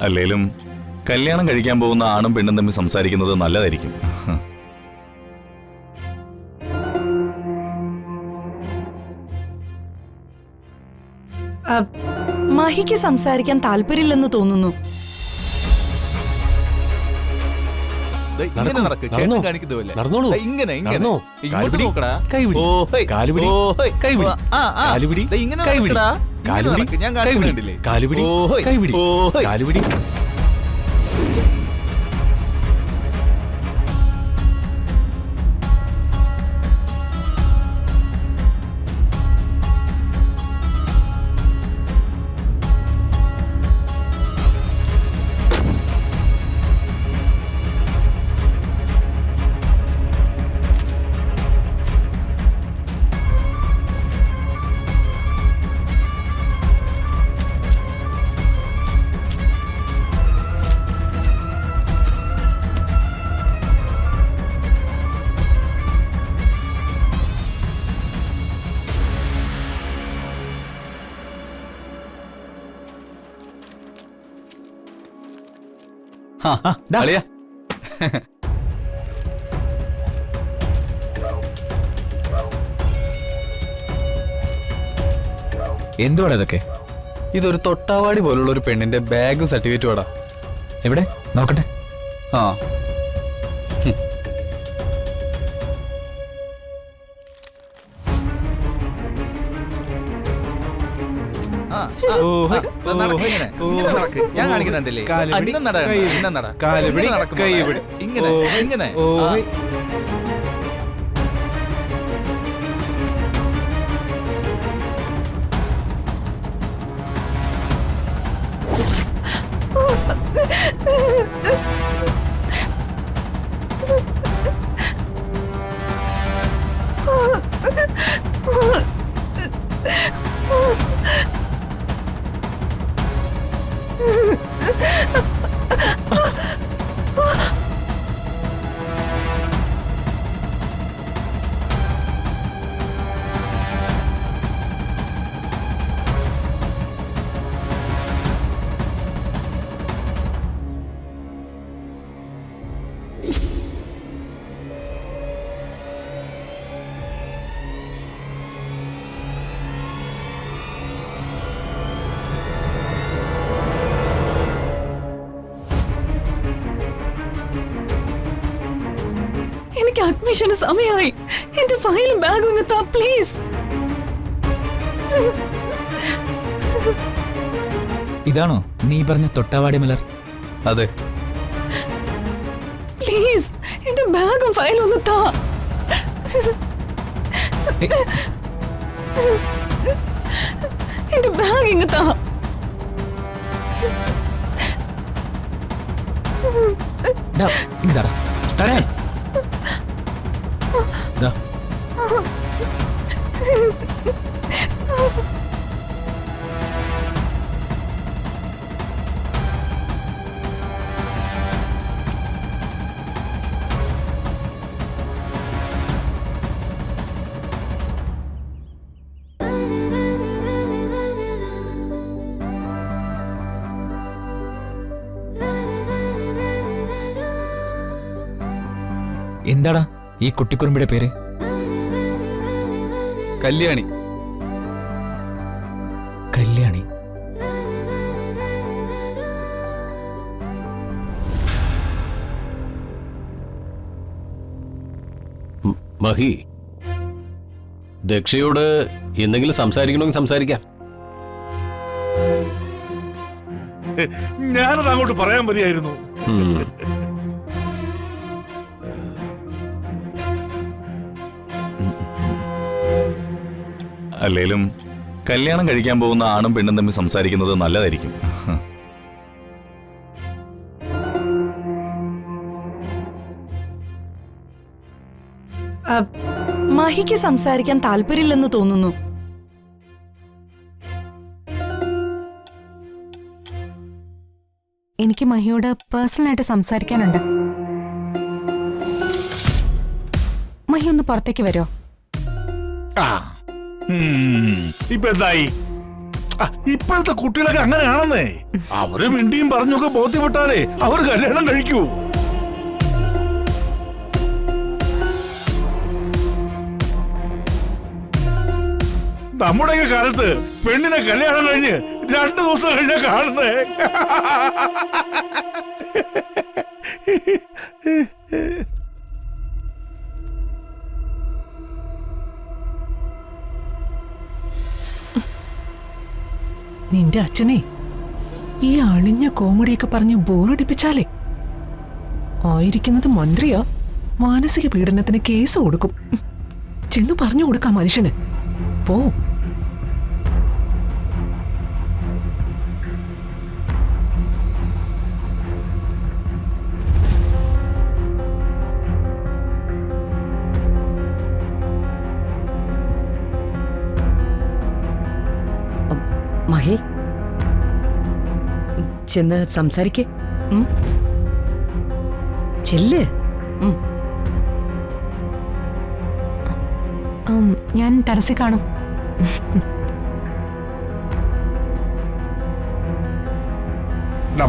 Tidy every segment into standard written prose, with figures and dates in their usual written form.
അല്ലേലും കല്യാണം കഴിക്കാൻ പോകുന്ന ആണും പെണ്ണും തമ്മിൽ സംസാരിക്കുന്നത് നല്ലതായിരിക്കും. മഹിക്ക് സംസാരിക്കാൻ താല്പര്യമില്ലെന്ന് തോന്നുന്നു. എന്തുവാടാ ഇതൊക്കെ? ഇതൊരു തൊട്ടാവാടി പോലുള്ള ഒരു പെണ്ണിന്റെ ബാഗും സർട്ടിഫിക്കറ്റും ആടാ. എവിടെ നോക്കട്ടെ. ആ ഞാൻ കാണിക്കുന്നുണ്ടല്ലേ? ഇങ്ങനെ ഇങ്ങനെ എനിക്ക് അഡ്മിഷന് സമയമായി. എന്റെ ഫയലും ബാഗും ഇങ്ങ് താ പ്ലീസ്. ഇതാണോ നീ പറഞ്ഞ തൊട്ടാവാടി മലർ? അതെ. പ്ലീസ് എന്റെ ബാഗും ഫയലും ഒന്ന് താ. എന്റെ ബാഗ് ഇങ്ങ് താ. തരാൻ എന്താടാ ഈ കുട്ടിക്കുറുമ്പിയുടെ പേര്? കല്യാണി. കല്യാണി. മഹി, ദക്ഷയോട് എന്തെങ്കിലും സംസാരിക്കണമെങ്കിൽ സംസാരിക്കാം. ഞാനത് അങ്ങോട്ട് പറയാൻ വരികയായിരുന്നു. അല്ലേലും കല്യാണം കഴിക്കാൻ പോകുന്ന ആണും പെണ്ണും തമ്മിൽ സംസാരിക്കുന്നത് നല്ലതായിരിക്കും. മഹിക്ക് സംസാരിക്കാൻ താല്പര്യമില്ലെന്ന് തോന്നുന്നു. എനിക്ക് മഹിയോട് പേഴ്സണലായിട്ട് സംസാരിക്കാനുണ്ട്. മഹി ഒന്ന് പുറത്തേക്ക് വരുമോ? ഇപ്പൊ എന്തായി? ഇപ്പോഴത്തെ കുട്ടികളൊക്കെ അങ്ങനെയാണെന്നേ. അവര് മിണ്ടിയും പറഞ്ഞൊക്കെ ബോധ്യപ്പെട്ടാലേ അവർ കല്യാണം കഴിക്കൂ. നമ്മുടെയൊക്കെ കാലത്ത് പെണ്ണിനെ കല്യാണം കഴിഞ്ഞ് 2 ദിവസം കഴിഞ്ഞാ കാണുന്നേ. നിന്റെ അച്ഛനെ ഈ അളിഞ്ഞ കോമഡിയൊക്കെ പറഞ്ഞ് ബോറടിപ്പിച്ചാലേ ആയിരിക്കുന്നത് മന്ത്രിയാ, മാനസിക പീഡനത്തിന് കേസ് കൊടുക്കും. ചെന്ന് പറഞ്ഞു കൊടുക്കാം മനുഷ്യന്. പോ. മഹി, ചെന്ന് സംസാരിക്കേ. ചെല്ല്. ഞാൻ ടെറസിൽ കാണും.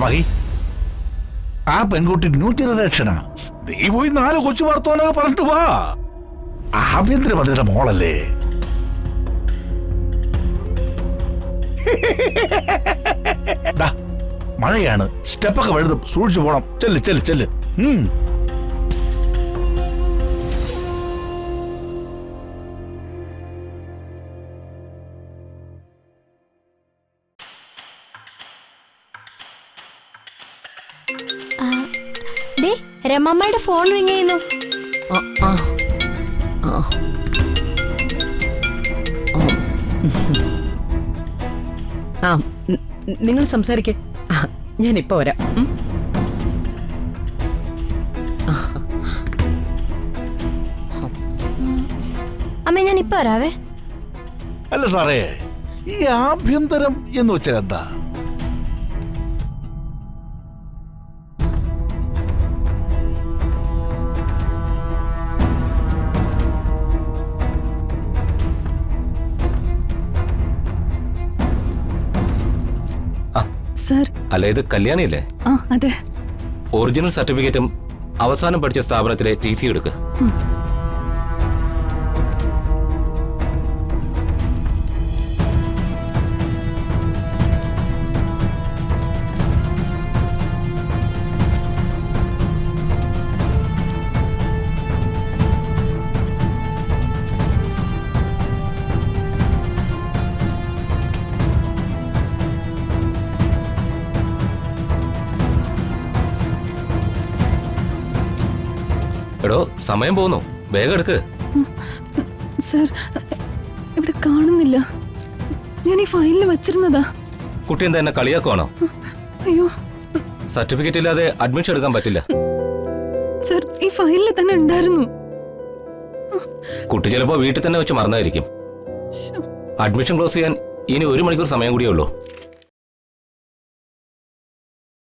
മഹി, ആ പെൺകുട്ടി ന്യൂ ജനറേഷനാ. നീ പോയി 4 കൊച്ചു വർത്തമാനമൊക്കെ പറഞ്ഞിട്ട് വാ. ആഭ്യന്തരമന്ത്രിയുടെ മോളല്ലേ. മഴയാണ്, സ്റ്റെപ്പൊക്കെ വഴുതും, സൂക്ഷിച്ചു പോണം. ചെല്ല് ചെല്ല് ചെല്ല്. രമമ്മയുടെ ഫോൺ റിങ് ചെയ്യുന്നു. നിങ്ങൾ സംസാരിക്കേ, ഞാൻ ഇപ്പൊ വരാം. അമ്മ ഞാൻ ഇപ്പൊ വരാവേ. അല്ല സാറേ, ഈ ആഭ്യന്തരം എന്ന് വെച്ചാൽ എന്താ? സർ. അല്ല, ഇത് കല്യാണിയല്ലേ? അതെ. ഒറിജിനൽ സർട്ടിഫിക്കറ്റും അവസാനം പഠിച്ച സ്ഥാപനത്തിലെ TC എടുക്ക്. എടോ, സമയം പോകുന്നു, വേഗം എടുക്ക്. സർ, ഇവിടെ കാണുന്നില്ല. ഞാൻ ഈ ഫയലിൽ വെച്ചിരുന്നതാ. കുട്ടി എന്താ എന്നെ കളിയാക്കുവാണോ? അയ്യോ, സർട്ടിഫിക്കറ്റ് ഇല്ലാതെ അഡ്മിഷൻ എടുക്കാൻ പറ്റില്ല. സർ, ഈ ഫയലിൽ തന്നെ ഉണ്ടായിരുന്നു. കുട്ടി ചിലപ്പോ വീട്ടിൽ തന്നെ വെച്ച് മറന്നായിരിക്കും. അഡ്മിഷൻ ക്ലോസ് ചെയ്യാൻ ഇനി 1 മണിക്കൂർ സമയം കൂടിയേ ഉള്ളൂ.